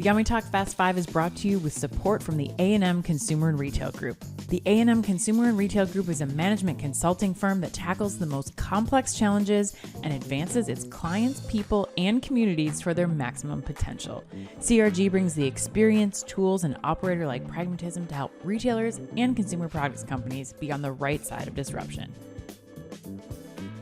The OmniTalk Fast 5 is brought to you with support from the A&M Consumer and Retail Group. The A&M Consumer and Retail Group is a management consulting firm that tackles the most complex challenges and advances its clients, people, and communities for their maximum potential. CRG brings the experience, tools, and operator-like pragmatism to help retailers and consumer products companies be on the right side of disruption.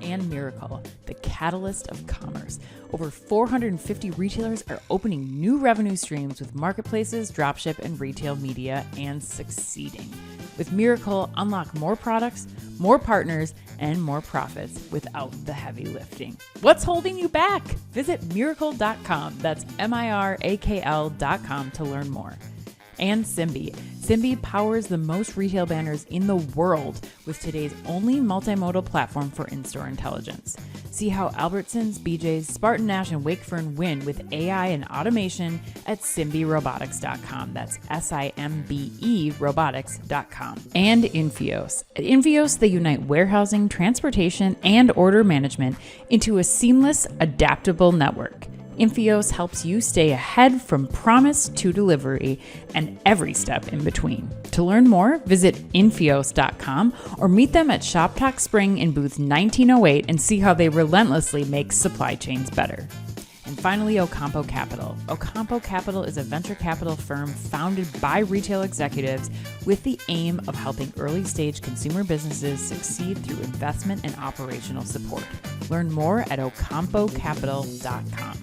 And Mirakl, the catalyst of commerce. Over 450 retailers are opening new revenue streams with marketplaces, dropship, and retail media, and succeeding. With Mirakl, unlock more products, more partners, and more profits without the heavy lifting. What's holding you back? Visit Mirakl.com. That's Mirakl.com to learn more. And Simbe. Simbe powers the most retail banners in the world with today's only multimodal platform for in-store intelligence. See how Albertsons, BJ's, Spartan Nash, and Wakefern win with AI and automation at SimbeRobotics.com. That's SIMBE Robotics.com. And Infios. At Infios, they unite warehousing, transportation, and order management into a seamless, adaptable network. Infios helps you stay ahead from promise to delivery and every step in between. To learn more, visit Infios.com or meet them at Shoptalk Spring in booth 1908 and see how they relentlessly make supply chains better. And finally, Ocampo Capital. Ocampo Capital is a venture capital firm founded by retail executives with the aim of helping early-stage consumer businesses succeed through investment and operational support. Learn more at OcampoCapital.com.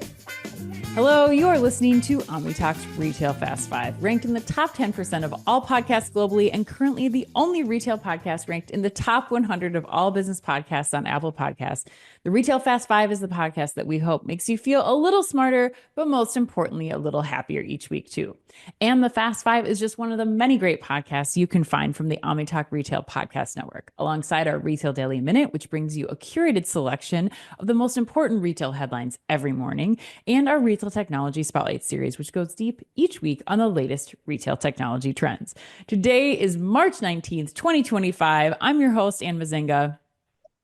Hello, you are listening to OmniTalk's Retail Fast 5, ranked in the top 10% of all podcasts globally and currently the only retail podcast ranked in the top 100 of all business podcasts on Apple Podcasts. The Retail Fast 5 is the podcast that we hope makes you feel a little smarter, but most importantly, a little happier each week too. And the Fast 5 is just one of the many great podcasts you can find from the OmniTalk Retail Podcast Network, alongside our Retail Daily Minute, which brings you a curated selection of the most important retail headlines every morning, and our Retail Technology Spotlight series, which goes deep each week on the latest retail technology trends. Today is March 19th, 2025. I'm your host, Ann Mazinga.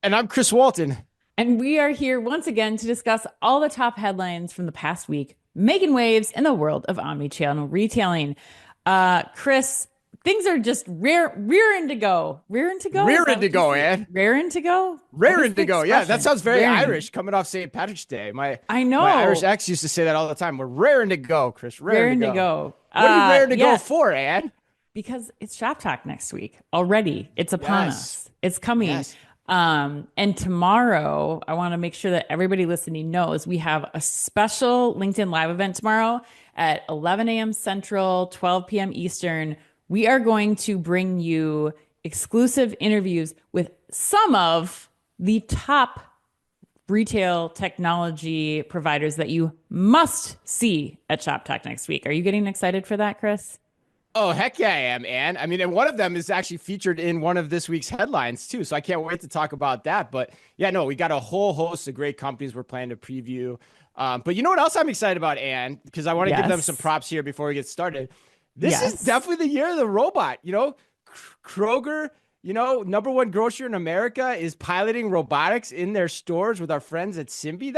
And I'm Chris Walton. And we are here once again to discuss all the top headlines from the past week, making waves in the world of omnichannel retailing. Chris, things are just rearing to go. Rearing to go? Rearing to go, Ann. Raring to go? Raring to go. Yeah, that sounds very Raring. Irish coming off St. Patrick's Day. I know. My Irish ex used to say that all the time. We're raring to go, Chris. Raring to go. What are you raring to go for, Ann? Because it's Shop Talk next week already. It's upon us. It's coming. Yes. And tomorrow, I want to make sure that everybody listening knows we have a special LinkedIn Live event tomorrow at 11 a.m. Central, 12 p.m. Eastern. We are going to bring you exclusive interviews with some of the top retail technology providers that you must see at Shop Talk next week. Are you getting excited for that, Chris? Oh, heck yeah, I am, Ann. I mean, and one of them is actually featured in one of this week's headlines, too. So I can't wait to talk about that. But yeah, no, we got a whole host of great companies we're planning to preview. But you know what else I'm excited about, Ann? Because I want to give them some props here before we get started. This is definitely the year of the robot. You know, Kroger, number one grocer in America, is piloting robotics in their stores with our friends at Simbe.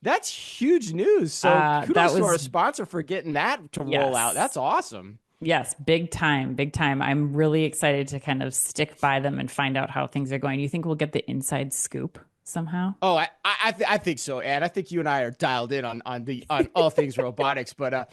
That's huge news. So kudos to our sponsor for getting that to roll out. That's awesome. Yes, big time, big time. I'm really excited to kind of stick by them and find out how things are going. Do you think we'll get the inside scoop somehow? Oh, I think so, and I think you and I are dialed in on all things robotics. But I'm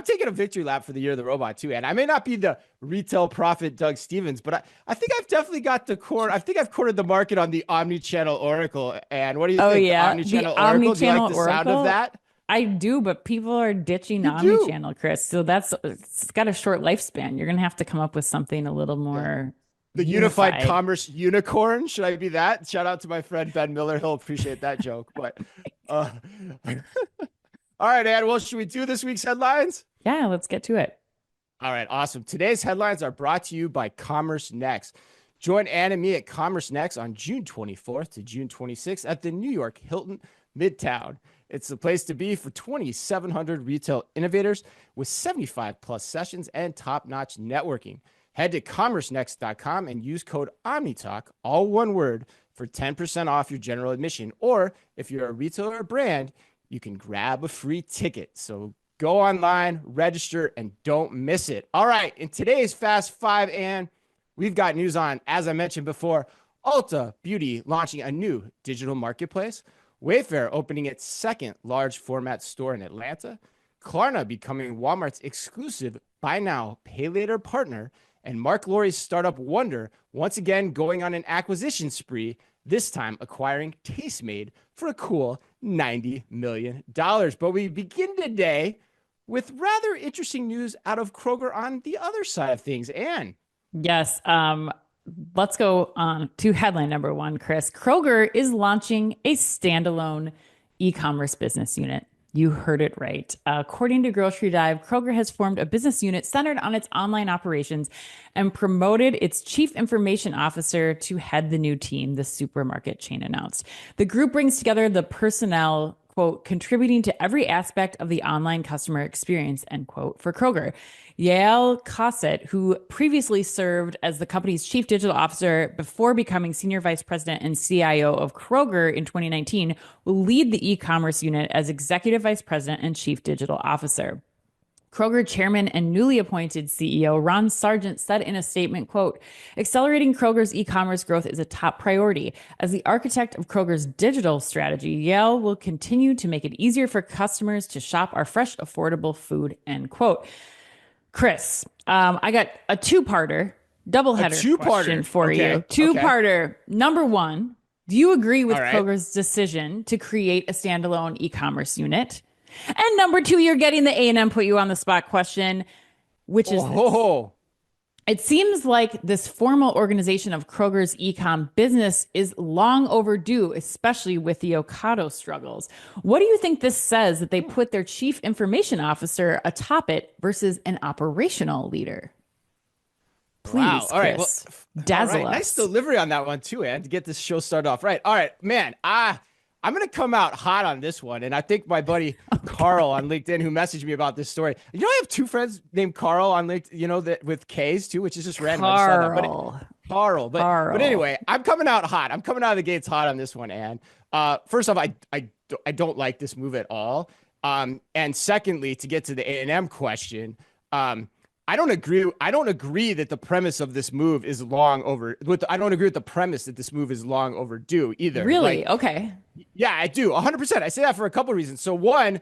taking a victory lap for the year of the robot too. And I may not be the retail prophet Doug Stevens, but I think I've definitely got the core. I think I've cornered the market on the omnichannel oracle. And what do you think? Yeah, omnichannel oracle. Do you like the oracle? Sound of that? I do, but people are ditching omnichannel, Chris. So it's got a short lifespan. You're going to have to come up with something a little more The unified commerce unicorn. Should I be that? Shout out to my friend Ben Miller. He'll appreciate that joke. But all right, Ann. Well, should we do this week's headlines? Yeah, let's get to it. All right, awesome. Today's headlines are brought to you by Commerce Next. Join Ann and me at Commerce Next on June 24th to June 26th at the New York Hilton Midtown. It's the place to be for 2,700 retail innovators with 75 plus sessions and top-notch networking. Head to commercenext.com and use code OmniTalk, all one word, for 10% off your general admission. Or if you're a retailer or brand, you can grab a free ticket. So Go online, register, and don't miss it. All right, in today's Fast Five, and we've got news on, as I mentioned before, Ulta Beauty launching a new digital marketplace, Wayfair opening its second large format store in Atlanta, Klarna becoming Walmart's exclusive buy now, pay later partner, and Marc Lore's startup Wonder once again going on an acquisition spree, this time acquiring Tastemade for a cool $90 million. But we begin today with rather interesting news out of Kroger on the other side of things. Anne. Yes. Let's go on to headline number one, Chris. Kroger is launching a standalone e-commerce business unit. You heard it right. According to Grocery Dive, Kroger has formed a business unit centered on its online operations and promoted its chief information officer to head the new team, the supermarket chain announced. The group brings together the personnel, quote, contributing to every aspect of the online customer experience, end quote, for Kroger. Yael Cossett, who previously served as the company's chief digital officer before becoming senior vice president and CIO of Kroger in 2019, will lead the e-commerce unit as executive vice president and chief digital officer. Kroger chairman and newly appointed CEO Ron Sargent said in a statement, quote, accelerating Kroger's e-commerce growth is a top priority. As the architect of Kroger's digital strategy, Yael will continue to make it easier for customers to shop our fresh, affordable food, end quote. Chris, I got a two-parter, doubleheader question for you. Two-parter. Okay. Number one, do you agree with Kroger's decision to create a standalone e-commerce unit? And number two, you're getting the A&M put you on the spot question, which is this. It seems like this formal organization of Kroger's e-com business is long overdue, especially with the Ocado struggles. What do you think this says that they put their chief information officer atop it versus an operational leader? Please, wow. All right. Chris, well, dazzle us. Nice delivery on that one too, Ann, to get this show started off right. All right, man. I'm going to come out hot on this one. And I think my buddy Carl on LinkedIn, who messaged me about this story, I have two friends named Carl on LinkedIn, that with K's too, which is just random. Carl. But anyway, I'm coming out hot. I'm coming out of the gates hot on this one, Ann. First off, I don't like this move at all. And secondly, to get to the A&M question, I don't agree that the premise of this move is long over. I don't agree with the premise that this move is long overdue either. Really? Okay. Yeah, I do. 100%. I say that for a couple of reasons. So one,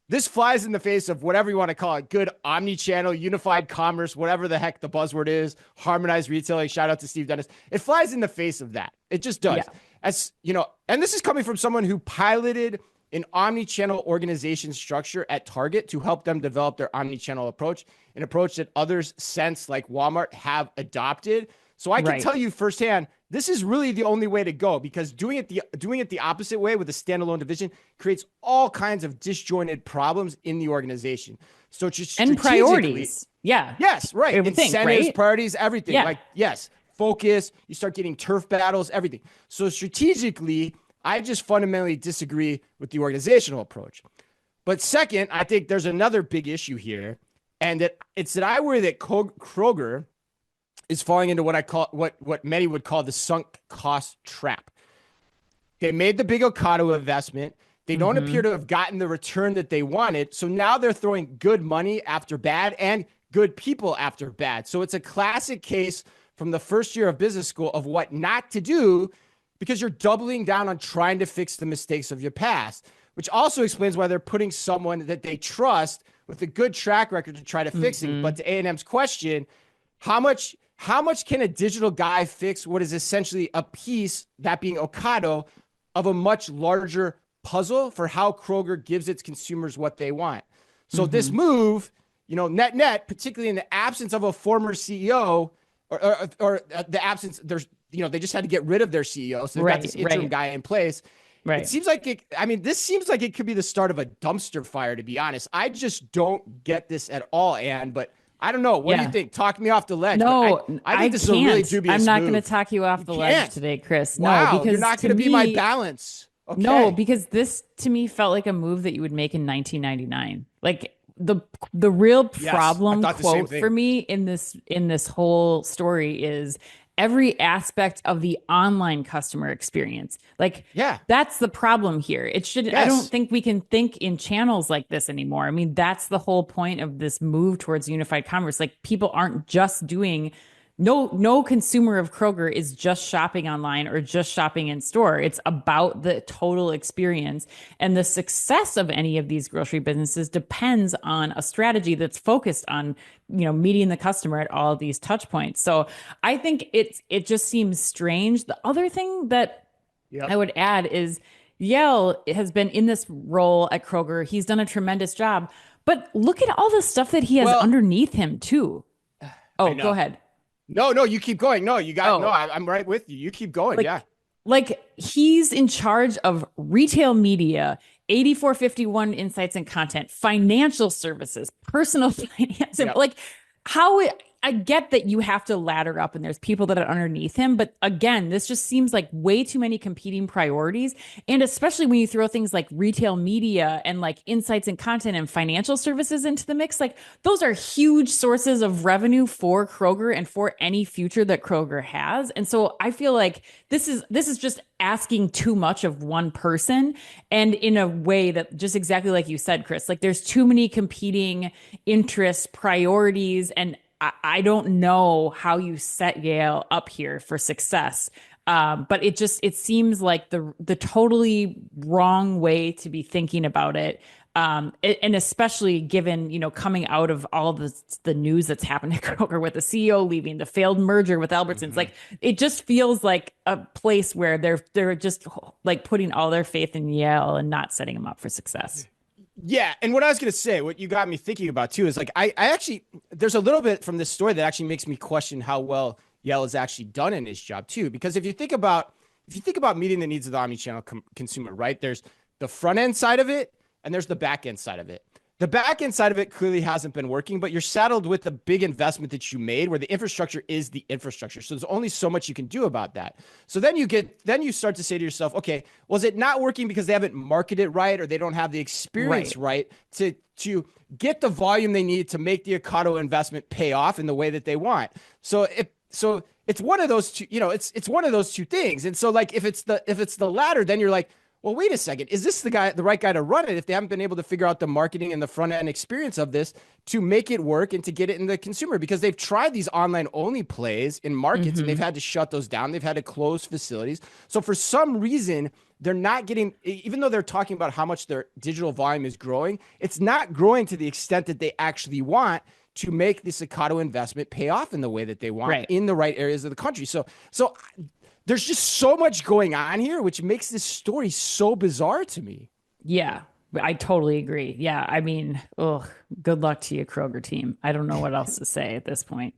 this flies in the face of whatever you want to call it, good omni-channel, unified commerce, whatever the heck the buzzword is, harmonized retailing. Shout out to Steve Dennis. It flies in the face of that. It just does. Yeah. And this is coming from someone who piloted an omni-channel organization structure at Target to help them develop their omni-channel approach, an approach that others since, like Walmart, have adopted. So I can tell you firsthand, this is really the only way to go, because doing it the opposite way with a standalone division creates all kinds of disjointed problems in the organization. So and priorities. Yeah. Yes. Right. Incentives, priorities, everything. Yeah. Yes. Focus. You start getting turf battles, everything. So strategically, I just fundamentally disagree with the organizational approach. But second, I think there's another big issue here, and that I worry that Kroger is falling into what many would call the sunk cost trap. They made the big Ocado investment. They don't appear to have gotten the return that they wanted. So now they're throwing good money after bad and good people after bad. So it's a classic case from the first year of business school of what not to do, because you're doubling down on trying to fix the mistakes of your past, which also explains why they're putting someone that they trust with a good track record to try to fix it. But to A&M's question, how much can a digital guy fix what is essentially a piece, that being Ocado, of a much larger puzzle for how Kroger gives its consumers what they want? So this move, net, particularly in the absence of a former CEO or the absence, they just had to get rid of their CEO. So they've got this interim guy in place. Right. It seems like this seems like it could be the start of a dumpster fire, to be honest. I just don't get this at all, Ann, but I don't know. What do you think? Talk me off the ledge. No, I think this is a really dubious I'm not going to talk you off the ledge today, Chris. Wow, no, because you're not going to be my balance. Okay. No, because this to me felt like a move that you would make in 1999. Like the real problem quote for me in this whole story is every aspect of the online customer experience. Like, Yeah. that's the problem here. It should, I don't Yes. think we can think in channels like this anymore. I mean, that's the whole point of this move towards unified commerce. Like, people aren't just doing, no consumer of Kroger is just shopping online or just shopping in store. It's about the total experience. And the success of any of these grocery businesses depends on a strategy that's focused on, meeting the customer at all of these touch points. So I think it just seems strange. The other thing that I Yep. would add is Yale has been in this role at Kroger. He's done a tremendous job. But look at all the stuff that he has Well, underneath him too. I Oh, go know. ahead. No, you keep going. No, you got no. Oh, I'm right with you. You keep going. like Yeah. like he's in charge of retail media, 8451 insights and content, financial services, personal finance, and Yep. like I get that you have to ladder up and there's people that are underneath him, but again, this just seems like way too many competing priorities. And especially when you throw things like retail media and like insights and content and financial services into the mix, like those are huge sources of revenue for Kroger and for any future that Kroger has. And so I feel like this is just asking too much of one person, and in a way that, just exactly like you said, Chris, like there's too many competing interests, priorities, and I don't know how you set Yale up here for success. But it seems like the totally wrong way to be thinking about it. And especially given, coming out of all the news that's happened at Kroger with the CEO leaving, the failed merger with Albertsons, Mhm. like it just feels like a place where they're just like putting all their faith in Yale and not setting them up for success. Yeah, and what I was gonna say, what you got me thinking about too, is like I actually there's a little bit from this story that actually makes me question how well Yale has actually done in his job too. Because if you think about meeting the needs of the omnichannel consumer, right? There's the front end side of it, and there's the back end side of it. The back end side of it clearly hasn't been working, but you're saddled with the big investment that you made where the infrastructure is the infrastructure. So there's only so much you can do about that. So then you start to say to yourself, okay, was it not working because they haven't marketed right or they don't have the experience right to get the volume they need to make the Ocado investment pay off in the way that they want? So it's one of those two, it's one of those two things. And so like if it's the latter, then you're like, well, wait a second. Is this the right guy to run it if they haven't been able to figure out the marketing and the front end experience of this to make it work and to get it in the consumer? Because they've tried these online only plays in markets and they've had to shut those down. They've had to close facilities. So for some reason, they're not getting, even though they're talking about how much their digital volume is growing, it's not growing to the extent that they actually want to make this Ocado investment pay off in the way that they want in the right areas of the country. So there's just so much going on here, which makes this story so bizarre to me. Yeah, I totally agree. Yeah, I mean, good luck to you, Kroger team. I don't know what else to say at this point.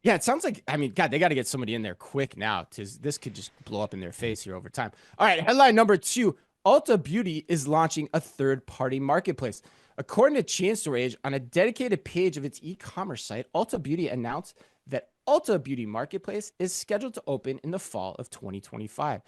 Yeah, it sounds like, I mean, God, they got to get somebody in there quick now because this could just blow up in their face here over time. All right, headline number 2, Ulta Beauty is launching a third-party marketplace. According to Chain Store Age, on a dedicated page of its e-commerce site, Ulta Beauty announced that Ulta Beauty Marketplace is scheduled to open in the fall of 2025.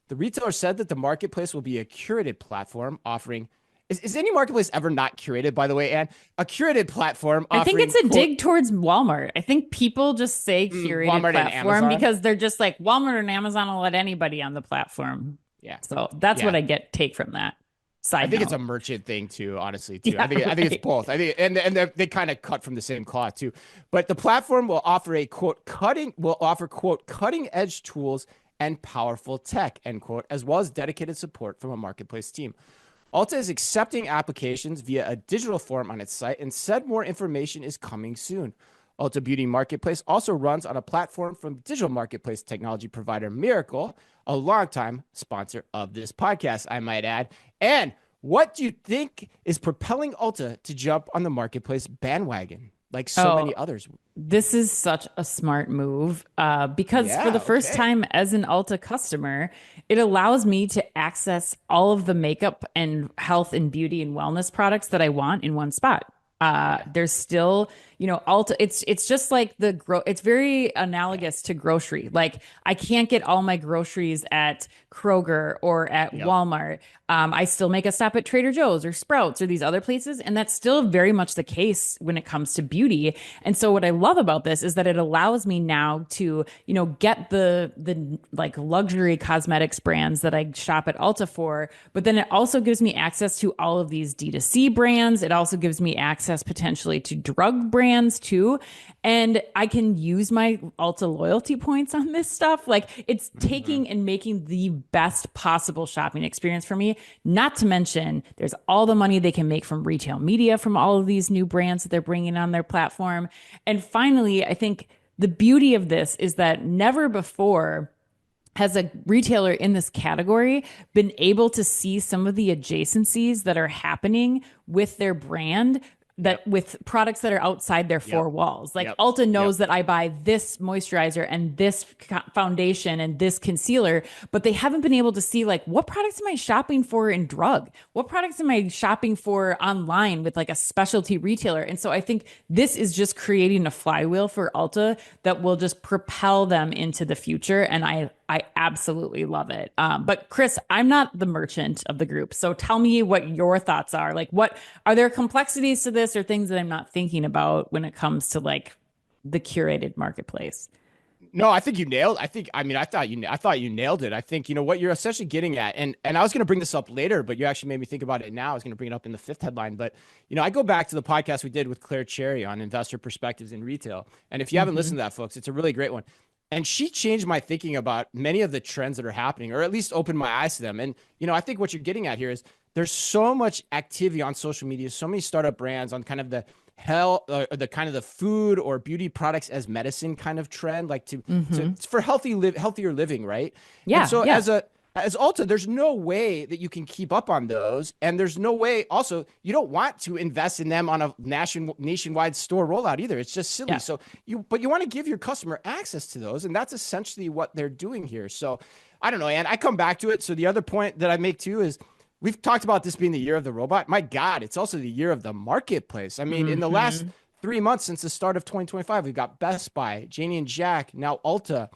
The retailer said that the marketplace will be a curated platform offering. Is any marketplace ever not curated, by the way, Anne? A curated platform I think offering, it's a quote, dig towards Walmart. I think people just say curated Walmart and platform Amazon. because they're just like Walmart and Amazon will let anybody on the platform. Yeah. So that's Yeah. what I take from that. Side I think note. it's a merchant thing too, honestly, too. Yeah, I think it's both. I think and they kind of cut from the same cloth too. But the platform will offer cutting edge tools and powerful tech, end quote, as well as dedicated support from a marketplace team. Ulta is accepting applications via a digital form on its site and said more information is coming soon. Ulta Beauty Marketplace also runs on a platform from digital marketplace technology provider Mirakl, a longtime sponsor of this podcast, I might add. And what do you think is propelling Ulta to jump on the marketplace bandwagon like so many others? This is such a smart move because for the first time as an Ulta customer, it allows me to access all of the makeup and health and beauty and wellness products that I want in one spot. There's still, Ulta, it's just like it's very analogous to grocery. Like I can't get all my groceries at Kroger or at Yep. Walmart. I still make a stop at Trader Joe's or Sprouts or these other places. And that's still very much the case when it comes to beauty. And so what I love about this is that it allows me now to, get the like luxury cosmetics brands that I shop at Ulta for, but then it also gives me access to all of these D2C brands. It also gives me access potentially to drug brands too. And I can use my Ulta loyalty points on this stuff. Like it's taking and making the best possible shopping experience for me. Not to mention, there's all the money they can make from retail media from all of these new brands that they're bringing on their platform. And finally, I think the beauty of this is that never before has a retailer in this category been able to see some of the adjacencies that are happening with their brand, that with products that are outside their four walls. Like Ulta knows that I buy this moisturizer and this foundation and this concealer, but they haven't been able to see like what products am I shopping for in drug? What products am I shopping for online with like a specialty retailer? And so I think this is just creating a flywheel for Ulta that will just propel them into the future. And I absolutely love it. But Chris, I'm not the merchant of the group. So tell me what your thoughts are. Like, what are there complexities to this or things that I'm not thinking about when it comes to like the curated marketplace? No, I think you nailed. I thought you nailed it. I think what you're essentially getting at, and I was going to bring this up later, but you actually made me think about it now. I was going to bring it up in the fifth headline, but I go back to the podcast we did with Claire Cherry on investor perspectives in retail, and if you haven't listened to that, folks, it's a really great one. And she changed my thinking about many of the trends that are happening, or at least opened my eyes to them. And I think what you're getting at here is there's so much activity on social media, so many startup brands on kind of the the kind of the food or beauty products as medicine kind of trend, like to for healthier living, right? Yeah. And so as Ulta, there's no way that you can keep up on those, and there's no way. Also, you don't want to invest in them on a nationwide store rollout either. It's just silly. Yeah. So you want to give your customer access to those, and that's essentially what they're doing here. So I don't know, and I come back to it. So the other point that I make too is, we've talked about this being the year of the robot. My God, it's also the year of the marketplace. I mean, in the last 3 months since the start of 2025, we've got Best Buy, Janie and Jack, now Ulta.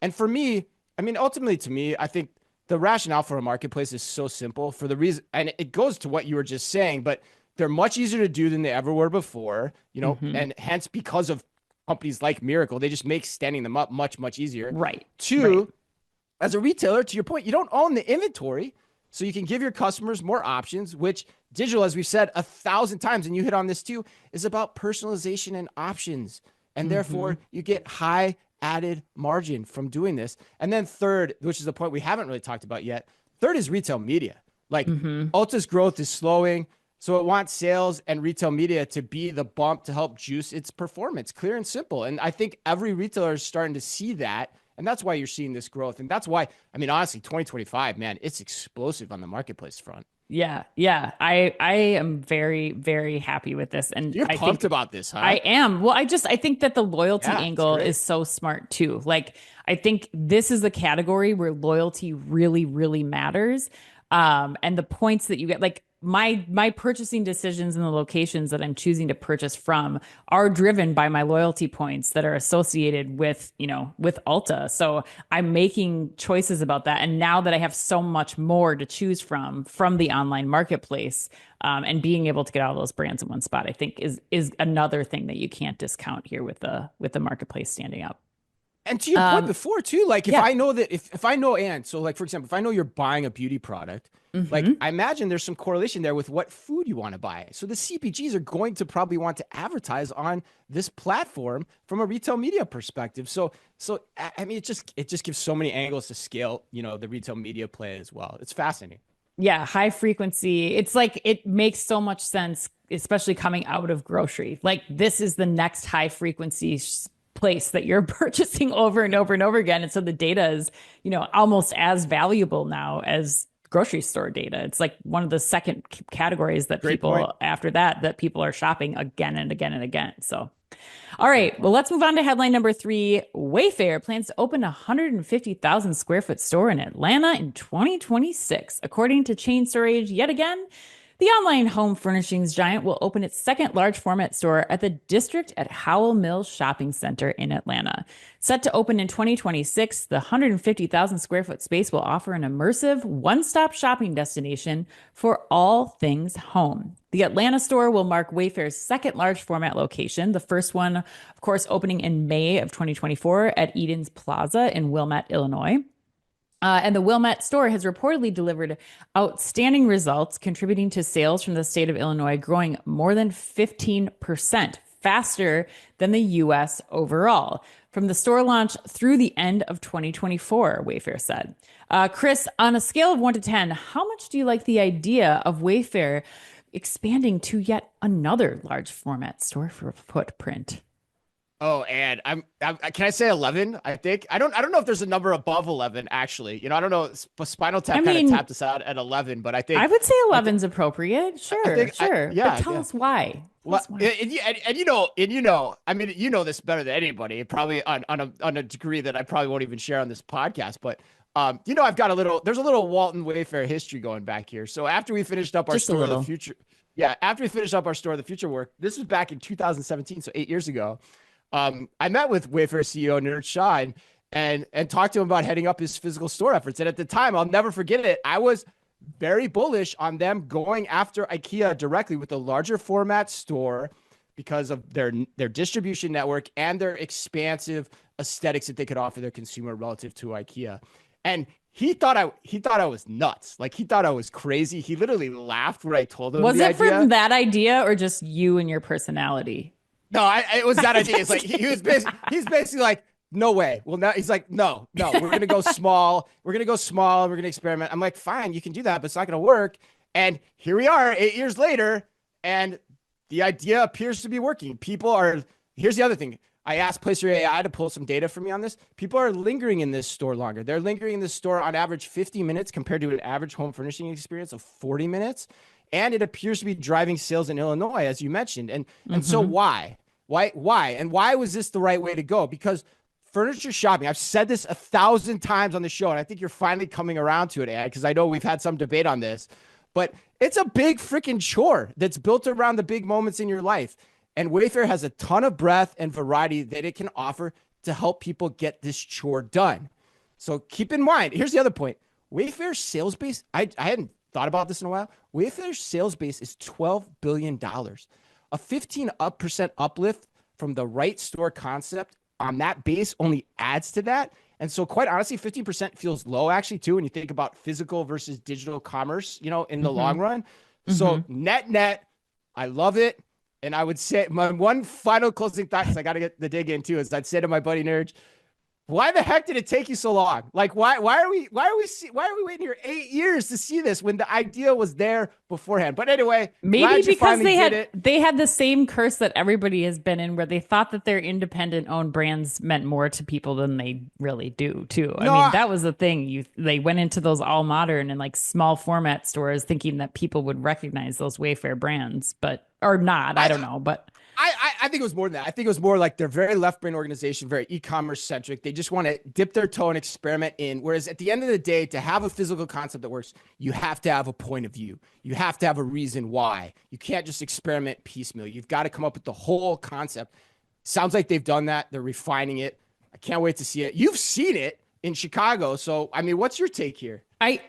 And for me, I mean, ultimately to me, I think the rationale for a marketplace is so simple for the reason, and it goes to what you were just saying, but they're much easier to do than they ever were before, and hence because of companies like Mirakl, they just make standing them up much, much easier. Right. Two, as a retailer, to your point, you don't own the inventory. So you can give your customers more options, which digital, as we've said 1,000 times, and you hit on this too, is about personalization and options. And therefore you get high added margin from doing this. And then third, which is the point we haven't really talked about yet, third is retail media. Like Ulta's growth is slowing. So it wants sales and retail media to be the bump to help juice its performance, clear and simple. And I think every retailer is starting to see that. And that's why you're seeing this growth. And that's why, I mean, honestly, 2025, man, it's explosive on the marketplace front. Yeah. Yeah. I am very, very happy with this. And you're pumped about this, huh? I am. Well, I think that the loyalty angle is so smart too. Like, I think this is the category where loyalty really, really matters. And the points that you get, like, my purchasing decisions and the locations that I'm choosing to purchase from are driven by my loyalty points that are associated with Ulta. So I'm making choices about that. And now that I have so much more to choose from the online marketplace, and being able to get all those brands in one spot, I think is another thing that you can't discount here with the marketplace standing up. And to your point before too, like if I know that if I know, and so like, for example, if I know you're buying a beauty product, like I imagine there's some correlation there with what food you want to buy. So the CPGs are going to probably want to advertise on this platform from a retail media perspective. So I mean, it just gives so many angles to scale, the retail media play as well. It's fascinating. Yeah, high frequency. It's like, it makes so much sense, especially coming out of grocery. Like, this is the next high frequency place that you're purchasing over and over and over again. And so the data is, almost as valuable now as grocery store data. It's like one of the second categories that after that people are shopping again and again and again. So, all right, well, let's move on to headline number 3. Wayfair plans to open a 150,000 square foot store in Atlanta in 2026. According to Chain Storage, yet again, The online home furnishings giant will open its second large format store at the District at Howell Mills Shopping Center in Atlanta. Set to open in 2026, the 150,000 square foot space will offer an immersive one-stop shopping destination for all things home. The Atlanta store will mark Wayfair's second large format location, the first one, of course, opening in May of 2024 at Eden's Plaza in Wilmette, Illinois. And the Wilmette store has reportedly delivered outstanding results, contributing to sales from the state of Illinois growing more than 15% faster than the U.S. overall from the store launch through the end of 2024, Wayfair said. Chris, on a scale of 1 to 10, how much do you like the idea of Wayfair expanding to yet another large format store for footprint? Oh, and can I say 11? I think I don't know if there's a number above 11 actually. I don't know. Spinal Tap kind of tapped us out at 11, but I think I would say 11's appropriate. Sure, sure. Yeah, but tell us why. Well, and I mean, you know this better than anybody, probably on a degree that I probably won't even share on this podcast. But I've got there's a little Walton Wayfair history going back here. So after we finished up our store of the future, after we finished up our store of the future work, this was back in 2017, so 8 years ago. I met with Wayfair CEO Niraj Shah and talked to him about heading up his physical store efforts. And at the time, I'll never forget it, I was very bullish on them going after IKEA directly with a larger format store because of their distribution network and their expansive aesthetics that they could offer their consumer relative to IKEA. And he thought I was nuts. Like, he thought I was crazy. He literally laughed when I told him. Was it from that idea or just you and your personality? No, it was that idea. It's like he's basically like, no way. Well, now he's like, no, we're gonna go small. We're gonna experiment. I'm like, fine, you can do that, but it's not gonna work. And here we are, 8 years later, and the idea appears to be working. Here's the other thing. I asked Placer AI to pull some data for me on this. People are lingering in this store longer. They're lingering in this store on average 50 minutes compared to an average home furnishing experience of 40 minutes. And it appears to be driving sales in Illinois, as you mentioned. And so why? Why? And why was this the right way to go? Because furniture shopping, I've said this 1,000 times on the show, and I think you're finally coming around to it, Ed, because I know we've had some debate on this, but it's a big freaking chore that's built around the big moments in your life. And Wayfair has a ton of breadth and variety that it can offer to help people get this chore done. So keep in mind, here's the other point. Wayfair's sales base, I hadn't thought about this in a while. Wayfair's sales base is $12 billion. A 15% uplift from the right store concept on that base only adds to that. And so quite honestly, 15% feels low actually too, when you think about physical versus digital commerce, in the long run. So net, I love it. And I would say my one final closing thought, because I got to get the dig in too, is I'd say to my buddy Niraj, why the heck did it take you so long? Like, why are we waiting here 8 years to see this when the idea was there beforehand? But anyway, maybe because they had the same curse that everybody has been in, where they thought that their independent owned brands meant more to people than they really do too. I mean, that was the thing. They went into those all modern and like small format stores thinking that people would recognize those Wayfair brands, or not. I don't know, but I think it was more than that. I think it was more like they're very left-brain organization, very e-commerce centric. They just want to dip their toe and experiment in. Whereas at the end of the day, to have a physical concept that works, you have to have a point of view. You have to have a reason why. You can't just experiment piecemeal. You've got to come up with the whole concept. Sounds like they've done that. They're refining it. I can't wait to see it. You've seen it in Chicago. So, I mean, what's your take here? I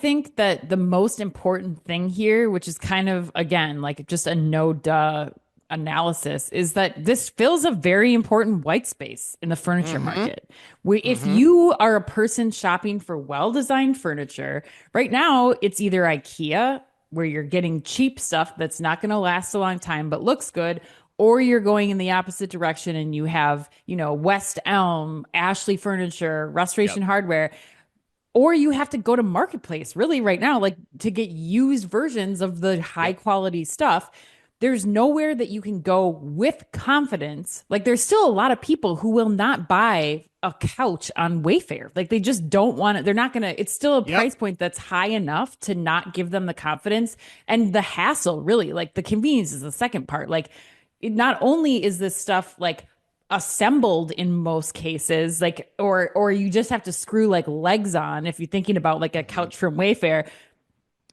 think that the most important thing here, which is kind of, again, like just a no-duh analysis, is that this fills a very important white space in the furniture market. If you are a person shopping for well-designed furniture, right now it's either IKEA, where you're getting cheap stuff that's not going to last a long time but looks good, or you're going in the opposite direction and you have, West Elm, Ashley Furniture, Restoration Hardware. Or you have to go to Marketplace, really, right now, like to get used versions of the high quality stuff. There's nowhere that you can go with confidence. Like, there's still a lot of people who will not buy a couch on Wayfair. Like, they just don't want it. They're not going to, it's still a price point that's high enough to not give them the confidence and the hassle, really. Like, the convenience is the second part. Like, not only is this stuff like assembled in most cases, like, or you just have to screw like legs on if you're thinking about like a couch from Wayfair.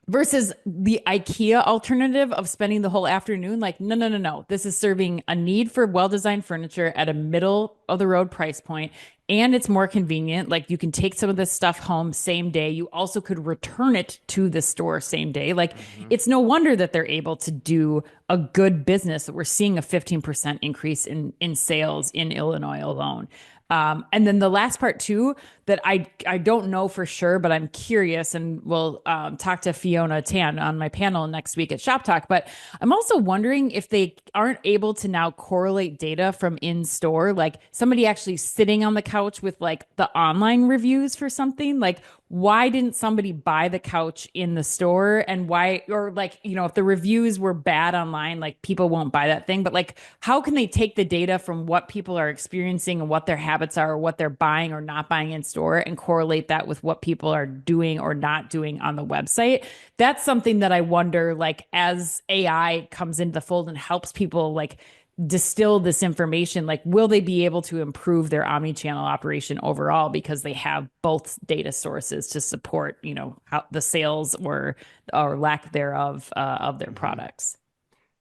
versus the IKEA alternative of spending the whole afternoon. Like, no, no, no, no. This is serving a need for well-designed furniture at a middle of the road price point, and it's more convenient. Like, you can take some of this stuff home same day. You also could return it to the store same day. Like, Mhm. it's no wonder that they're able to do a good business. That we're seeing a 15% increase in sales in Illinois alone. And then the last part too, that I don't know for sure, but I'm curious, and we'll talk to Fiona Tan on my panel next week at Shop Talk. But I'm also wondering if they aren't able to now correlate data from in store, like somebody actually sitting on the couch with like the online reviews for something. Like, why didn't somebody buy the couch in the store? And why, or like, if the reviews were bad online, like people won't buy that thing. But like, how can they take the data from what people are experiencing and what their habits are, or what they're buying or not buying in store, and correlate that with what people are doing or not doing on the website? That's something that I wonder, like, as AI comes into the fold and helps people like distill this information, like, will they be able to improve their omni-channel operation overall because they have both data sources to support, how the sales or lack thereof of their Mhm. products?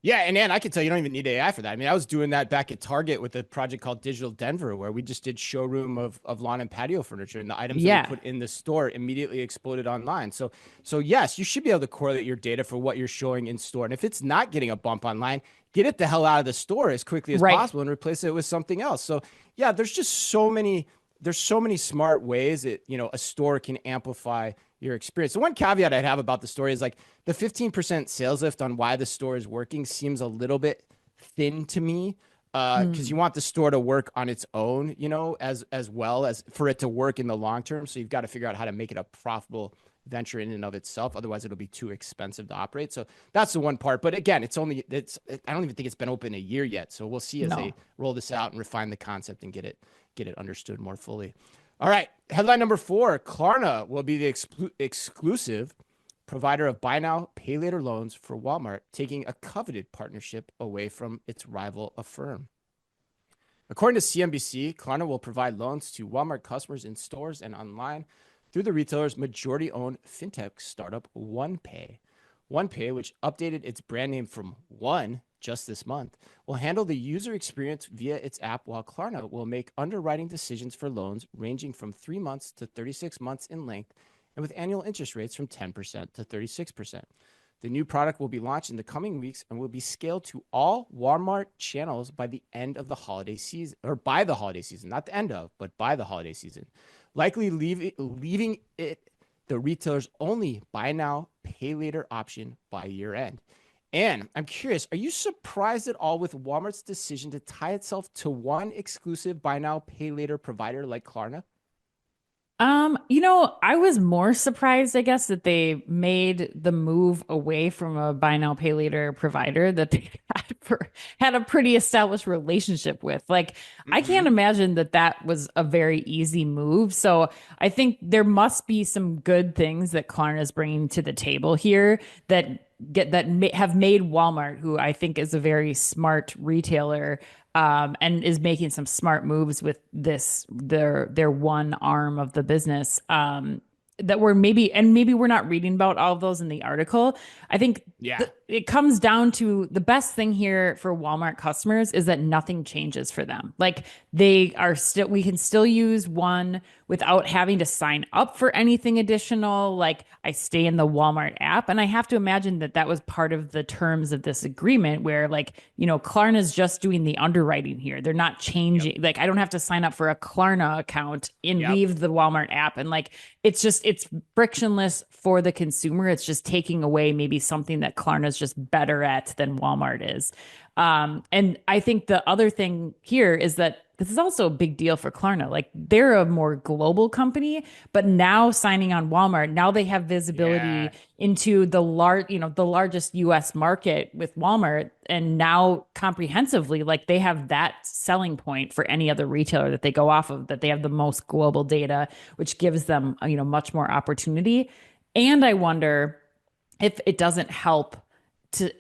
Yeah, and I can tell you don't even need AI for that. I mean, I was doing that back at Target with a project called Digital Denver, where we just did showroom of lawn and patio furniture, and the items that we Yeah. put in the store immediately exploded online. So yes, you should be able to correlate your data for what you're showing in store. And if it's not getting a bump online, get it the hell out of the store as quickly as Right. possible and replace it with something else. So yeah, there's so many smart ways that a store can amplify your experience. The one caveat I'd have about the story is like the 15% sales lift on why the store is working seems a little bit thin to me, because you Mm. want the store to work on its own, as well as for it to work in the long term. So you've got to figure out how to make it a profitable venture in and of itself. Otherwise, it'll be too expensive to operate. So that's the one part. But again, I don't even think it's been open a year yet. So we'll see as they No. roll this out and refine the concept and get it understood more fully. All right. Headline number 4, Klarna will be the exclusive provider of buy now, pay later loans for Walmart, taking a coveted partnership away from its rival Affirm. According to CNBC, Klarna will provide loans to Walmart customers in stores and online through the retailer's majority-owned fintech startup OnePay. OnePay, which updated its brand name from One just this month, will handle the user experience via its app, while Klarna will make underwriting decisions for loans ranging from 3 months to 36 months in length, and with annual interest rates from 10% to 36%. The new product will be launched in the coming weeks and will be scaled to all Walmart channels by the end of the holiday season, or by the holiday season, not the end of, but by the holiday season, likely leaving it the retailer's only buy now, pay later option by year end. And I'm curious, are you surprised at all with Walmart's decision to tie itself to one exclusive buy now, pay later provider like Klarna? I was more surprised, I guess, that they made the move away from a buy now, pay later provider that they had a pretty established relationship with. Like, I Mm-hmm. can't imagine that that was a very easy move. So I think there must be some good things that Klarna is bringing to the table here that have made Walmart, who I think is a very smart retailer, and is making some smart moves with their one arm of the business, that maybe we're not reading about all of those in the article. I think Yeah. it comes down to the best thing here for Walmart customers is that nothing changes for them. Like, we can still use one without having to sign up for anything additional. Like, I stay in the Walmart app, and I have to imagine that that was part of the terms of this agreement, where, like, Klarna's just doing the underwriting here. They're not Yep. changing. Like, I don't have to sign up for a Klarna account and Yep. leave the Walmart app. And like, it's frictionless for the consumer. It's just taking away maybe something that Klarna's just better at than Walmart is. And I think the other thing here is that this is also a big deal for Klarna. Like, they're a more global company, but now signing on Walmart, now they have Yeah. visibility into the largest US market with Walmart. And now comprehensively, like, they have that selling point for any other retailer that they go off of, that they have the most global data, which gives them, much more opportunity. And I wonder if it doesn't help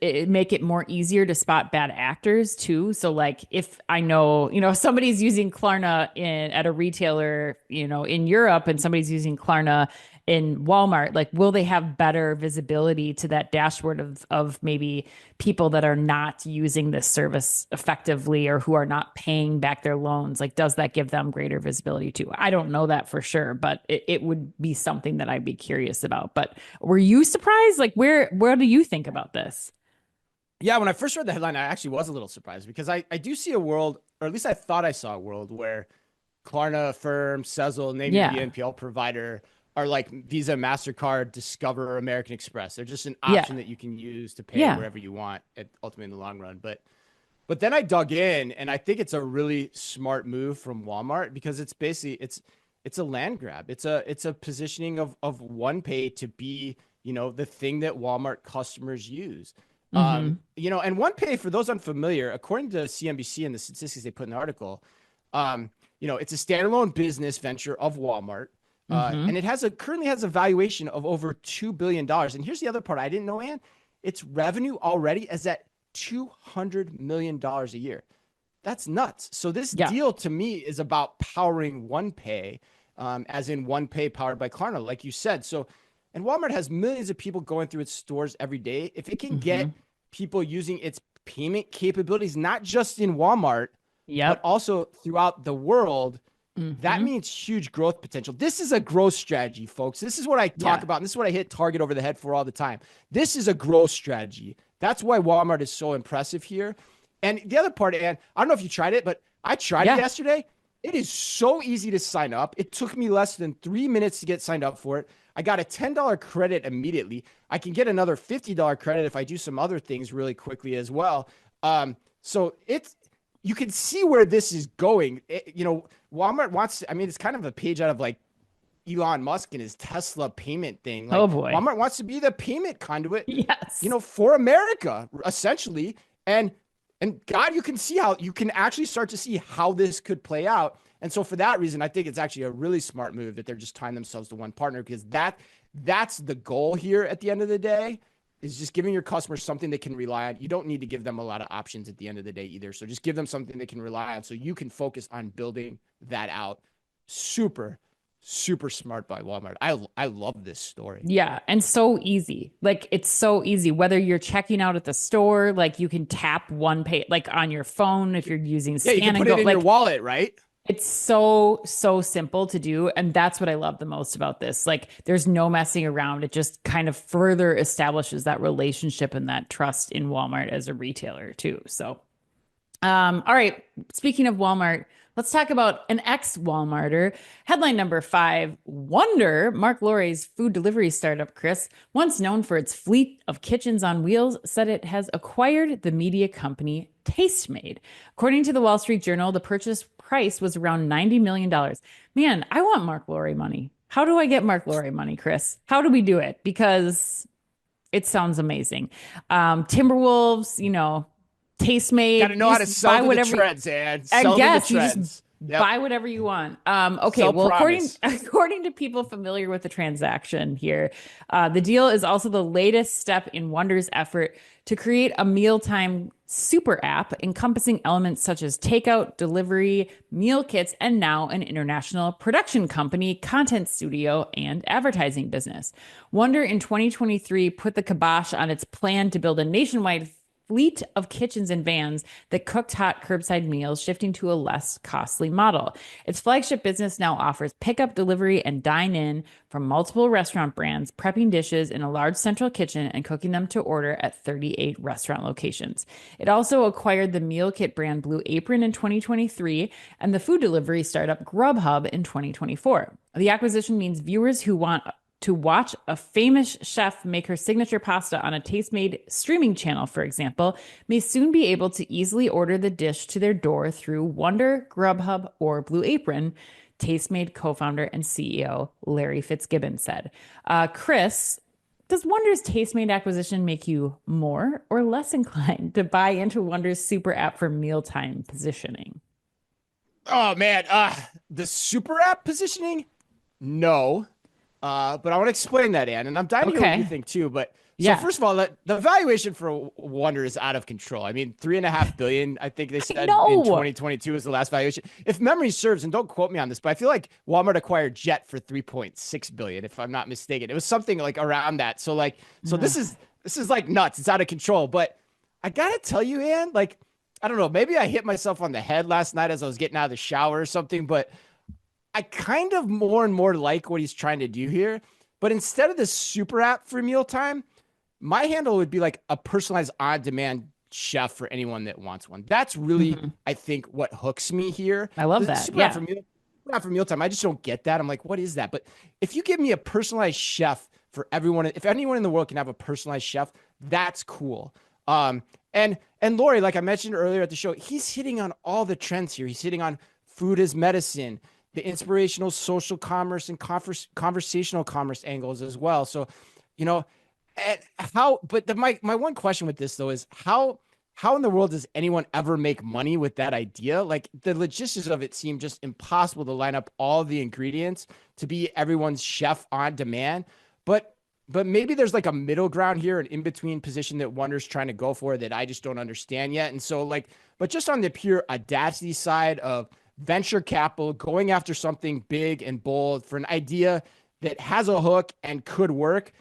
make it more easier to spot bad actors too. So like if I know, somebody's using Klarna at a retailer, in Europe and somebody's using Klarna in Walmart, like will they have better visibility to that dashboard of maybe people that are not using this service effectively or who are not paying back their loans? Like, does that give them greater visibility too? I don't know that for sure, but it would be something that I'd be curious about. But were you surprised? Like, where do you think about this? Yeah, when I first read the headline, I actually was a little surprised because I do see a world, or at least I thought I saw a world where Klarna, Affirm, Sezzle, name your Yeah. BNPL provider are like Visa, MasterCard, Discover, American Express. They're just an Yeah. option that you can use to pay Yeah. wherever you want, ultimately in the long run. But then I dug in, and I think it's a really smart move from Walmart because it's basically it's a land grab. It's a positioning of OnePay to be, the thing that Walmart customers use. Mm-hmm. And OnePay, for those unfamiliar, according to CNBC and the statistics they put in the article, it's a standalone business venture of Walmart. Mm-hmm. And it currently has a valuation of over $2 billion. And here's the other part I didn't know, Ann. Its revenue already is at $200 million a year. That's nuts. So this deal to me is about powering OnePay, as in OnePay powered by Klarna, like you said. So, and Walmart has millions of people going through its stores every day. If it can get people using its payment capabilities, not just in Walmart, but also throughout the world, that means huge growth potential. This is a growth strategy, folks. This is what I talk about. And this is what I hit Target over the head for all the time. This is a growth strategy. That's why Walmart is so impressive here. And the other part, and I don't know if you tried it, but I tried it yesterday. It is so easy to sign up. It took me less than 3 minutes to get signed up for it. I got a $10 credit immediately. I can get another $50 credit if I do some other things really quickly as well. So you can see where this is going. Walmart wants to, it's kind of a page out of like Elon Musk and his Tesla payment thing. Like, oh boy. Walmart wants to be the payment conduit, Yes. For America, essentially. And God, you can actually start to see how this could play out. And so for that reason, I think it's actually a really smart move that they're just tying themselves to one partner, because that's the goal here at the end of the day, is just giving your customers something they can rely on. You don't need to give them a lot of options at the end of the day either. So just give them something they can rely on so you can focus on building that out. Super, super smart by Walmart. I love this story. Yeah. And so easy. Like it's so easy. Whether you're checking out at the store, like you can tap OnePay, like on your phone if you're using scan you can put and go. it in your wallet, right? It's so simple to do. And that's what I love the most about this. Like there's no messing around. It just kind of further establishes that relationship and that trust in Walmart as a retailer too. So, all right. Speaking of Walmart, let's talk about an ex-Walmarter. Headline number 5, Wonder, Marc Lore's food delivery startup, Chris, once known for its fleet of kitchens on wheels, said it has acquired the media company Tastemade. According to the Wall Street Journal, the purchase price was around $90 million. Man, I want Marc Lore money. How do I get Marc Lore money, Chris? How do we do it? Because it sounds amazing. Timberwolves, Tastemade. Got to know how to sell to the trends, and I guess you just buy whatever you want. Okay, Sell well, promise. according to people familiar with the transaction here, the deal is also the latest step in Wonder's effort to create a mealtime super app encompassing elements such as takeout, delivery, meal kits, and now an international production company, content studio, and advertising business. Wonder in 2023 put the kibosh on its plan to build a nationwide fleet of kitchens and vans that cooked hot curbside meals, shifting to a less costly model. Its flagship business now offers pickup, delivery, and dine-in from multiple restaurant brands, prepping dishes in a large central kitchen and cooking them to order at 38 restaurant locations. It also acquired the meal kit brand Blue Apron in 2023 and the food delivery startup Grubhub in 2024. The acquisition means viewers who want to watch a famous chef make her signature pasta on a Tastemade streaming channel, for example, may soon be able to easily order the dish to their door through Wonder, Grubhub, or Blue Apron, Tastemade co-founder and CEO Larry Fitzgibbon said. Chris, does Wonder's Tastemade acquisition make you more or less inclined to buy into Wonder's super app for mealtime positioning? Oh, man. The super app positioning? No. But I want to explain that, Ann, and I'm dying to hear what you think too. But So Yeah. first of all, the valuation for Wonder is out of control. I mean, 3.5 billion, I think they said in No. 2022 is the last valuation. If memory serves, and don't quote me on this, but I feel like Walmart acquired Jet for 3.6 billion, if I'm not mistaken. It was something like around that. So like, so Ugh. this is like nuts. It's out of control. But I gotta tell you, Ann, like, I don't know, maybe I hit myself on the head last night as I was getting out of the shower or something, but I kind of more and more like what he's trying to do here. But instead of this super app for mealtime, my handle would be like a personalized on-demand chef for anyone that wants one. That's really, Mhm. I think, what hooks me here. I love The that. super app Yeah. for mealtime, I just don't get that. I'm like, what is that? But if you give me a personalized chef for everyone, if anyone in the world can have a personalized chef, that's cool. And Lori, like I mentioned earlier at the show, he's hitting on all the trends here. He's hitting on food as medicine, the inspirational social commerce and conversational commerce angles as well. So, you know, and my one question with this though is how in the world does anyone ever make money with that idea? Like the logistics of it seem just impossible to line up all the ingredients to be everyone's chef on demand. But maybe there's like a middle ground here, an in-between position that Wonder's trying to go for that I just don't understand yet. And so like, but just on the pure audacity side of venture capital, going after something big and bold for an idea that has a hook and could work,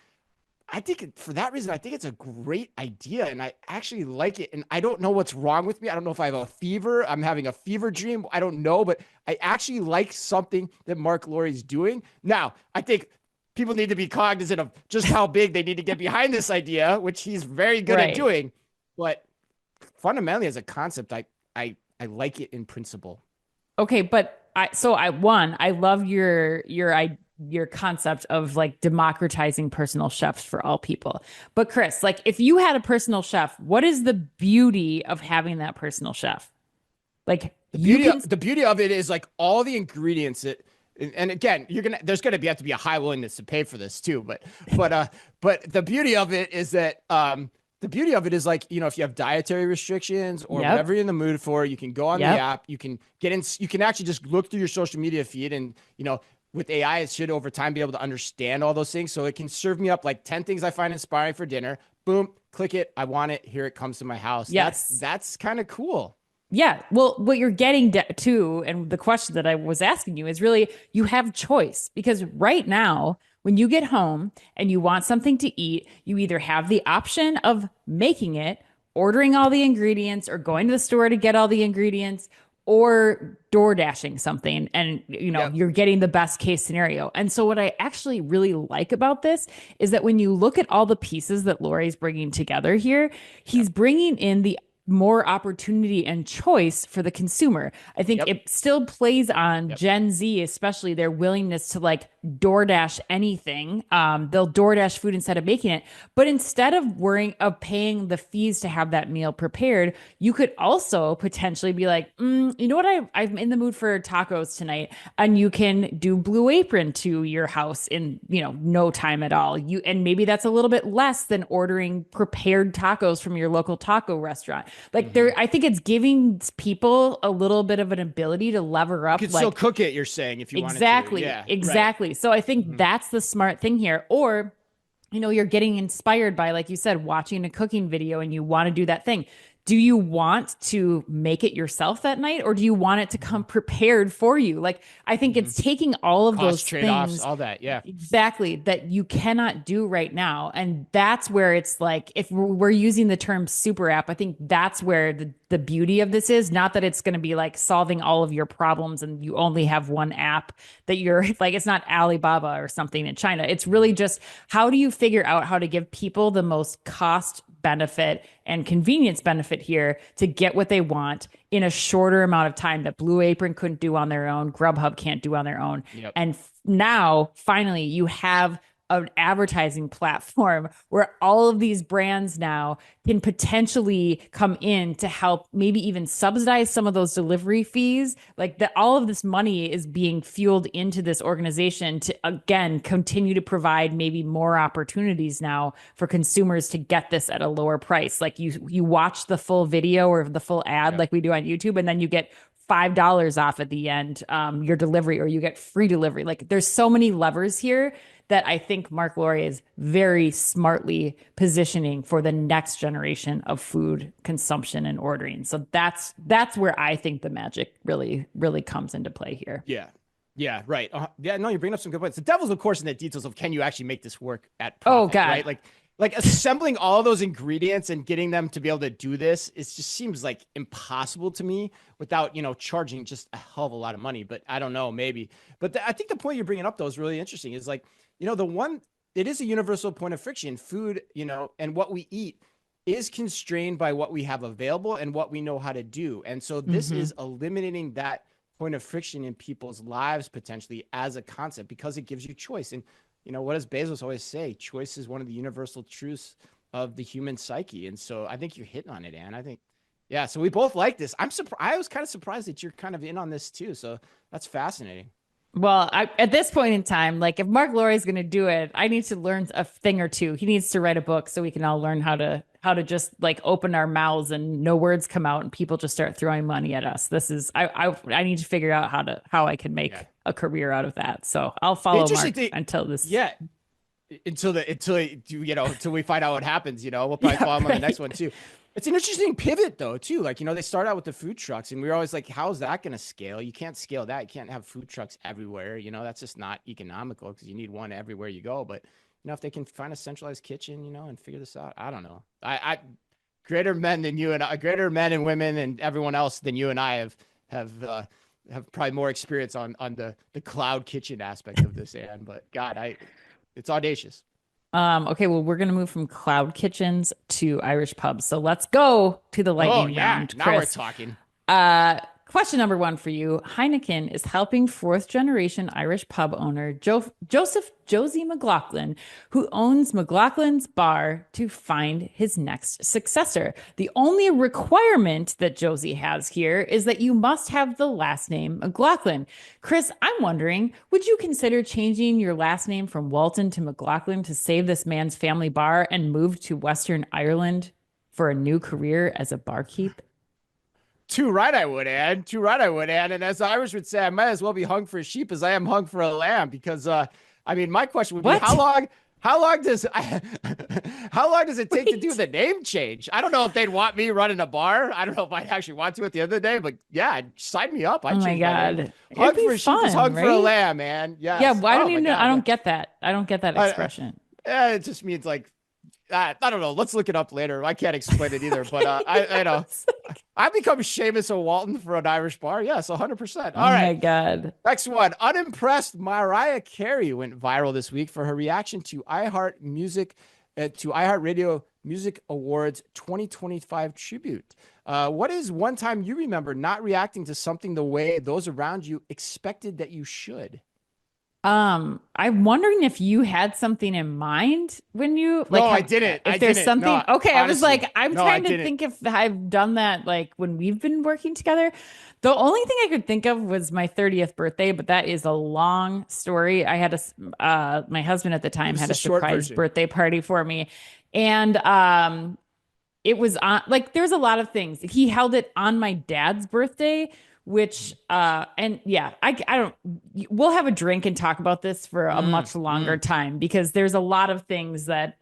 I think for that reason, I think it's a great idea and I actually like it. And I don't know what's wrong with me. I don't know if I have a fever. I'm having a fever dream. I don't know, but I actually like something that Marc Lore is doing. Now, I think people need to be cognizant of just how big they need to get behind this idea, which he's very good at Right. doing. But fundamentally, as a concept, I like it in principle. Okay, but I love your concept of like democratizing personal chefs for all people. But Chris, like if you had a personal chef, what is the beauty of having that personal chef? Like you can The beauty of it is like all the ingredients that, and again, there's gonna have to be a high willingness to pay for this too. But the beauty of it is that the beauty of it is like, if you have dietary restrictions or Yep. whatever you're in the mood for, you can go on the Yep. app, you can get in, you can actually just look through your social media feed and, with AI, it should over time be able to understand all those things. So it can serve me up like 10 things I find inspiring for dinner. Boom, click it. I want it. Here it comes to my house. Yes. That's kind of cool. Yeah. Well, what you're getting to, and the question that I was asking you is really you have choice because right now, when you get home and you want something to eat, you either have the option of making it, ordering all the ingredients, or going to the store to get all the ingredients, or door dashing something and Yep. you're getting the best case scenario. And so what I actually really like about this is that when you look at all the pieces that Lori's bringing together here, he's bringing in the more opportunity and choice for the consumer. I think Yep. it still plays on Yep. Gen Z, especially their willingness to like DoorDash anything. They'll DoorDash food instead of making it. But instead of worrying of paying the fees to have that meal prepared, you could also potentially be like, you know what? I'm in the mood for tacos tonight, and you can do Blue Apron to your house in no time at all. And maybe that's a little bit less than ordering prepared tacos from your local taco restaurant. Like Mhm. I think it's giving people a little bit of an ability to lever You up, could still like cook it, you're saying, if you wanted to. exactly, Yeah, right. exactly. So I think Mhm. that's the smart thing here. Or you're getting inspired by, like you said, watching a cooking video and you want to do that thing. Do you want to make it yourself that night or do you want it to come Mhm. prepared for you? Like, I think Mhm. it's taking all of Cost those trade-offs, things all that. Yeah. exactly that you cannot do right now. And that's where it's like, if we're using the term super app, I think that's where the beauty of this is. Not that it's going to be like solving all of your problems and you only have one app that you're like, it's not Alibaba or something in China. It's really just how do you figure out how to give people the most cost benefit and convenience benefit here to get what they want in a shorter amount of time that Blue Apron couldn't do on their own, Grubhub can't do on their own. Yep. And now, finally, you have an advertising platform where all of these brands now can potentially come in to help maybe even subsidize some of those delivery fees. Like that, all of this money is being fueled into this organization to again continue to provide maybe more opportunities now for consumers to get this at a lower price. Like you watch the full video or the full ad Yep. like we do on YouTube, and then you get $5 off at the end, your delivery, or you get free delivery. Like there's so many levers here that I think Marc Lore is very smartly positioning for the next generation of food consumption and ordering. So that's where I think the magic really comes into play here. Yeah. Yeah, right. Yeah, no, you're bringing up some good points. The devil's, of course, in the details of can you actually make this work at profit, Oh God. right? Like assembling all those ingredients and getting them to be able to do this, it just seems like impossible to me without, charging just a hell of a lot of money. But I don't know, maybe. But I think the point you're bringing up, though, is really interesting. Is like, it is a universal point of friction. Food, and what we eat is constrained by what we have available and what we know how to do. And so this is eliminating that point of friction in people's lives potentially as a concept, because it gives you choice. And what does Bezos always say? Choice is one of the universal truths of the human psyche. And so I think you're hitting on it, Ann. I think, yeah. So we both like this. I was kind of surprised that you're kind of in on this too. So that's fascinating. Well, at this point in time, like if Marc Lore is going to do it, I need to learn a thing or two. He needs to write a book so we can all learn how to just like open our mouths and no words come out and people just start throwing money at us. I need to figure out how I can make a career out of that. So I'll follow Marc until this. Yeah. Until we find out what happens, we'll probably follow him on the next one too. It's an interesting pivot though, too. Like, they start out with the food trucks and we were always like, how's that going to scale? You can't scale that. You can't have food trucks everywhere. That's just not economical because you need one everywhere you go. But, if they can find a centralized kitchen, and figure this out, I don't know. I greater men and women and everyone else than you and I have probably more experience on the cloud kitchen aspect of this, Ann. But God, it's audacious. Okay, well, we're going to move from cloud kitchens to Irish pubs. So let's go to the lightning round. Now we're talking. Question number one for you. Heineken is helping fourth generation Irish pub owner Josie McLaughlin, who owns McLaughlin's Bar, to find his next successor. The only requirement that Josie has here is that you must have the last name McLaughlin. Chris, I'm wondering, would you consider changing your last name from Walton to McLaughlin to save this man's family bar and move to Western Ireland for a new career as a barkeep? Too right I would, Ann. And as the Irish would say, I might as well be hung for a sheep as I am hung for a lamb. Because my question would be, how long does it take to do the name change? I don't know if they'd want me running a bar. I don't know if I'd actually want to at the end of the day, but yeah, sign me up. Oh my God. Hung for a sheep is hung for a lamb, man. Yes. Yeah, why don't you know? I don't get that. I don't get that expression. It just means like, I don't know. Let's look it up later. I can't explain it either, but I know. I become Seamus O'Walton for an Irish bar. Yes, 100%. All right. Oh my God. Next one. Unimpressed Mariah Carey went viral this week for her reaction to iHeartRadio Music Awards 2025 tribute. What is one time you remember not reacting to something the way those around you expected that you should? I'm wondering if you had something in mind when you like. No, I didn't. If there's something, no, okay. Honestly, I was like, I'm trying to didn't. think if I've done that like when we've been working together. The only thing I could think of was my 30th birthday, but that is a long story. I had my husband at the time had a surprise birthday party for me, and it was on like there's a lot of things. He held it on my dad's birthday, which and yeah, I don't, we'll have a drink and talk about this for a much longer time, because there's a lot of things that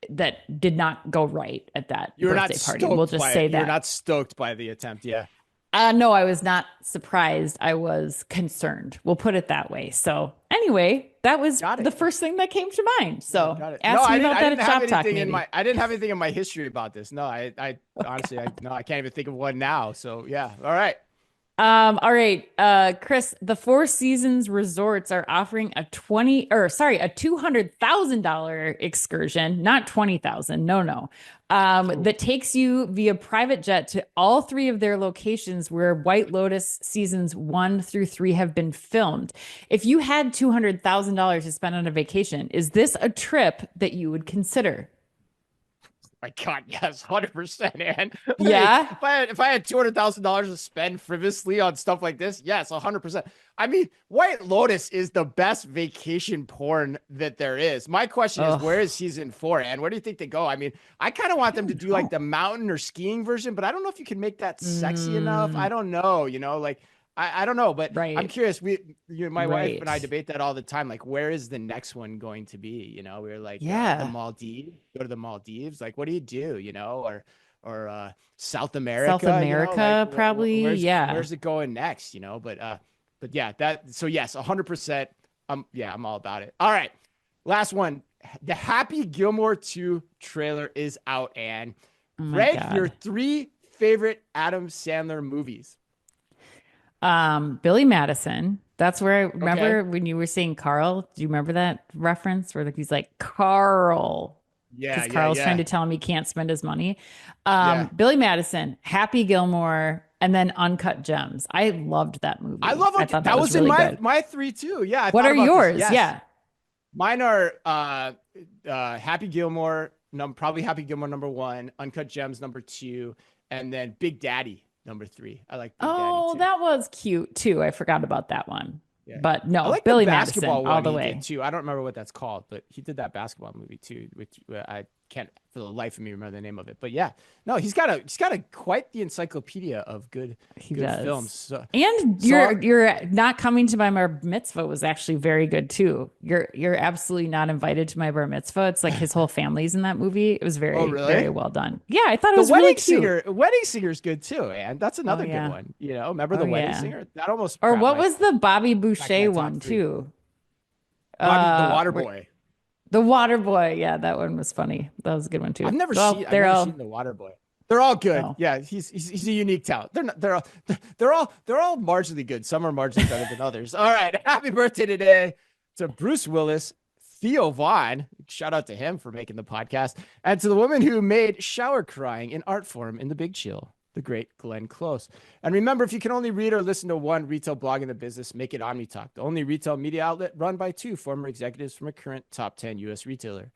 that did not go right at that birthday party. We'll just say that you're not stoked by the attempt. Yeah. No, I was not surprised. I was concerned. We'll put it that way. So anyway, that was the first thing that came to mind. So ask me about that at Shoptalk. I didn't have anything in my history about this. No, I honestly, I can't even think of one now. So yeah. All right. All right. Chris, the Four Seasons resorts are offering a $200,000 excursion, not 20,000. No. That takes you via private jet to all three of their locations where White Lotus seasons 1 through 3 have been filmed. If you had $200,000 to spend on a vacation, is this a trip that you would consider? My God, yes, 100%, man. Yeah. If I had $200,000 to spend frivolously on stuff like this, yes, 100%. I mean, White Lotus is the best vacation porn that there is. My question is, where is season 4, and where do you think they go? I mean, I kind of want them to do like the mountain or skiing version, but I don't know if you can make that sexy enough. I don't know, like I don't know, but I'm curious. My wife and I debate that all the time. Like, where is the next one going to be? We were like, the Maldives. Go to the Maldives. Like, what do you do? Or South America. South America, like, probably. Where's it going next? But yeah, so yes, 100%. I'm all about it. All right, last one. The Happy Gilmore 2 trailer is out, and rank your 3 favorite Adam Sandler movies. Billy Madison. That's where I remember when you were saying Carl. Do you remember that reference where he's like, Carl? Because Carl's trying to tell him he can't spend his money. Billy Madison, Happy Gilmore, and then Uncut Gems. I loved that movie. I thought that was really in good. my 3 too. Yeah. What are yours? Yes. Yeah. Mine are Happy Gilmore, probably Happy Gilmore number 1, Uncut Gems number 2, and then Big Daddy number 3. I like Big Daddy too. That was cute too. I forgot about that one. Yeah. But no, I like Billy the Madison basketball all the one way. He did too. I don't remember what that's called, but he did that basketball movie too, which I can't for the life of me remember the name of it. But yeah, no, he's got a quite the encyclopedia of good films. So, and you're not coming to my bar mitzvah was actually very good too. You're absolutely not invited to my bar mitzvah. It's like his whole family's in that movie. It was very very well done. Yeah, I thought it was really cute. Wedding Singer's good too, and that's another good one. Remember the Wedding Singer? That almost was the Bobby Boucher one too? The Water Boy. The Water Boy, yeah, that one was funny. That was a good one too. I've never seen The Water Boy. They're all good. No. Yeah, he's a unique talent. They're all marginally good. Some are marginally better than others. All right, happy birthday today to Bruce Willis, Theo Vaughn. Shout out to him for making the podcast, and to the woman who made shower crying an art form in The Big Chill, the great Glenn Close. And remember, if you can only read or listen to one retail blog in the business, make it OmniTalk, the only retail media outlet run by 2 former executives from a current top 10 U.S. retailer.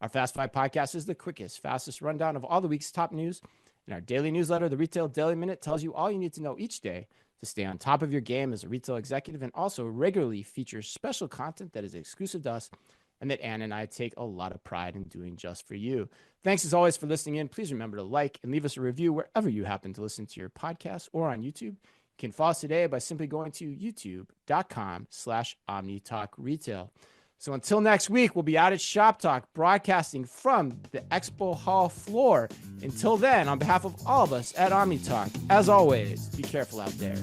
Our Fast 5 podcast is the quickest, fastest rundown of all the week's top news. And our daily newsletter, the Retail Daily Minute, tells you all you need to know each day to stay on top of your game as a retail executive, and also regularly features special content that is exclusive to us and that Ann and I take a lot of pride in doing just for you. Thanks as always for listening in. Please remember to like and leave us a review wherever you happen to listen to your podcast or on YouTube. You can follow us today by simply going to youtube.com/OmniTalkRetail. So until next week, we'll be out at Shoptalk broadcasting from the Expo Hall floor. Until then, on behalf of all of us at OmniTalk, as always, be careful out there.